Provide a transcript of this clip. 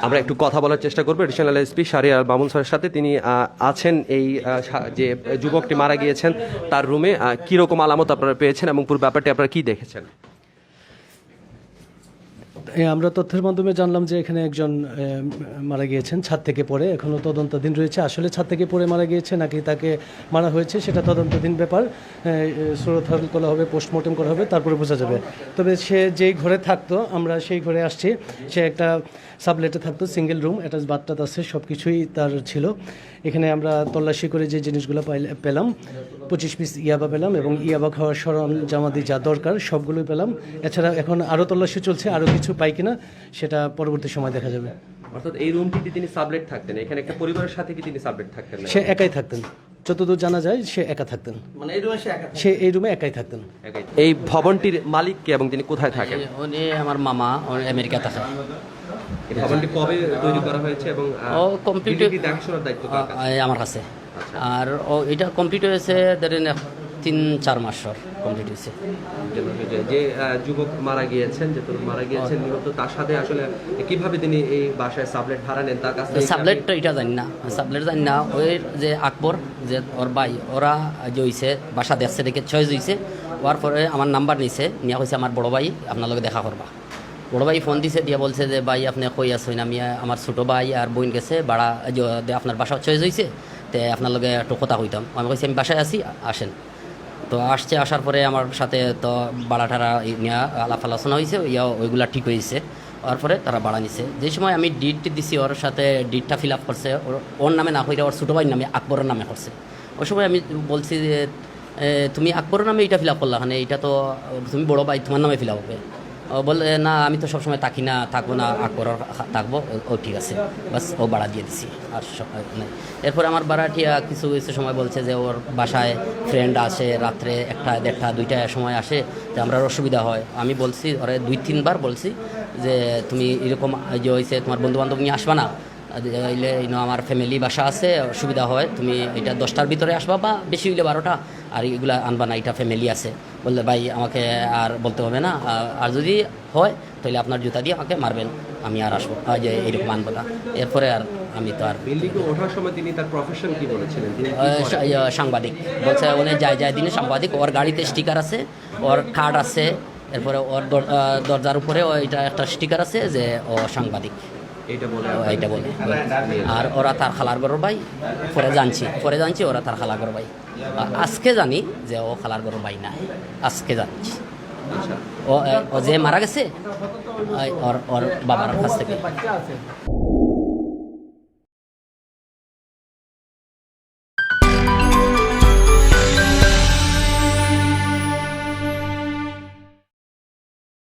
আমরা একটু কথা বলার চেষ্টা করবো এডিশনাল এসপি শাহরিয়ার মামুন স্যারের সাথে। তিনি আছেন এই যে যুবকটি মারা গিয়েছেন তার রুমে। কীরকম আলামত আপনারা পেয়েছেন এবং পুরো ব্যাপারটি আপনারা কী দেখেছেন? আমরা তথ্যের মাধ্যমে জানলাম যে এখানে একজন মারা গিয়েছেন ছাদ থেকে পড়ে। এখনও তদন্তাধীন রয়েছে, আসলে ছাদ থেকে পড়ে মারা গিয়েছে নাকি তাকে মারা হয়েছে সেটা তদন্তাধীন ব্যাপার। শ্রদ্ধাঞ্জলি করা হবে, পোস্টমর্টম করা হবে, তারপরে বোঝা যাবে। তবে সে যেই ঘরে থাকতো আমরা সেই ঘরে আসছি, সে একটা সাবলেটে থাকতো, সিঙ্গেল রুম, অ্যাটাচ বাথটাব আছে, সব কিছুই তার ছিল। এখানে আমরা তল্লাশি করে যে জিনিসগুলো পেলাম 25 পিস ইয়াবা পেলাম এবং ইয়াবা খাওয়ার সরঞ্জামাদি যা দরকার সবগুলোই পেলাম। এছাড়া এখন আরও তল্লাশি চলছে, আরও কিছু পাই কিনা সেটা পরবর্তী সময় দেখা যাবে। অর্থাৎ এই রুমটিতে তিনি সাবলেট থাকতেন, এখানে একটা পরিবারের সাথে কি তিনি সাবলেট থাকতেন? সে একাই থাকতেন, যতদূর জানা যায় সে একা থাকতেন, মানে সে এই রুমে একাই থাকতেন। এই ভবনটির মালিক কে এবং তিনি কোথায় থাকেন? উনি আমার মামা, আমেরিকা থাকে। এই ভবনটি কবে তৈরি করা হয়েছে এবং কমপ্লিট দেখাশোনার দায়িত্ব কার কাছে? আমার কাছে। আর এটা কমপ্লিট হয়েছে ধরেন 3-4 মাস কমপ্লিট হয়েছে। যে যুবক মারা গিয়েছেন, যে তরুণ মারা গিয়েছেন, মূলত তার সাথে আসলে কিভাবে তিনি এই বাসায় সাবলেট ভাড়া নেন তার কাছে? সাবলেটটা এটা জানি না, সাবলেট জানি না। ওই যে আকবর, যে ওর ভাই, ওরা যে হয়েছে বাসা দেখছে, দেখে চয়েস হয়েছে। হওয়ার পরে আমার নাম্বার নিছে, নিয়ে হয়েছে আমার বড় ভাই আপনার লগে দেখা করবা। বড় ভাই ফোন দিছে, দিয়ে বলছে যে ভাই আপনি কই আসেন? আমি আমার ছোটো ভাই আর বোন গেছে ভাড়া, আপনার বাসা চয়েস হয়েছে, তো আপনার লগে একটু কথা কইতাম। আমি কইছি আমি বাসায় আসি, আসেন। তো আসছে, আসার পরে আমার সাথে তো ভাড়া টাড়া নিয়ে আলাপ আলোচনা হয়েছে, ওইগুলা ঠিক হয়েছে। ওর পরে তারা ভাড়া নিছে। যে সময় আমি ডিট দিছি, ওর সাথে ডিটটা ফিল আপ করছে, ওর নামে না হইলে ওর ছোটো ভাইয়ের নামে, আকবরের নামে করছে। ওই সময় আমি বলছি যে তুমি আকবরের নামে এটা ফিল আপ করলা, মানে এটা তো তুমি বড়ো ভাই, তোমার নামে ফিল আপ হবে। বলে না আমি তো সবসময় থাকি না, থাকবো না, আকবর থাকবো। ও ঠিক আছে, বাস ও ভাড়া দিয়ে দিছি। আর এরপরে আমার ভাড়াটিয়া কিছু কিছু সময় বলছে যে ওর বাসায় ফ্রেন্ড আসে, রাত্রে 1টা, 1:30, 2টার সময় আসে, যে আমরা অসুবিধা হয়। আমি বলছি ওরে 2-3 বার বলছি যে তুমি এরকম যে হয়েছে তোমার বন্ধুবান্ধব নিয়ে আসবা না, এলে আমার ফ্যামিলি বাসা আছে, অসুবিধা হয়, তুমি এটা 10টার ভিতরে আসবা বা বেশি হইলে 12টা, আর এগুলা আনবা না, এটা ফ্যামিলি আছে। বললে ভাই আমাকে আর বলতে হবে না, আর যদি হয় তাহলে আপনার জুতা দিয়ে আমাকে মারবেন, আমি আর আসবো, যে এইরকম আনবো না। এরপরে আর আমি তো আর বিল্ডিংয়ে ওঠার সময় তিনি তার প্রফেশন কি বলেছিলেন? সাংবাদিক বলছে, উনি যায় দিনে সাংবাদিক। ওর গাড়িতে স্টিকার আছে, ওর কার্ড আছে, এরপরে ওর দরজার উপরে এটা একটা স্টিকার আছে যে ও সাংবাদিক, এইটা বলে। আর ওরা তার খালার ঘর ভাই, পরে জানছি ওরা তার খালার ঘর ভাই। আজকে জানি যে ও খালার ঘর ভাই না, আজকে জানছি। ও যে মারা গেছে ওর বাবার কাছ থেকে।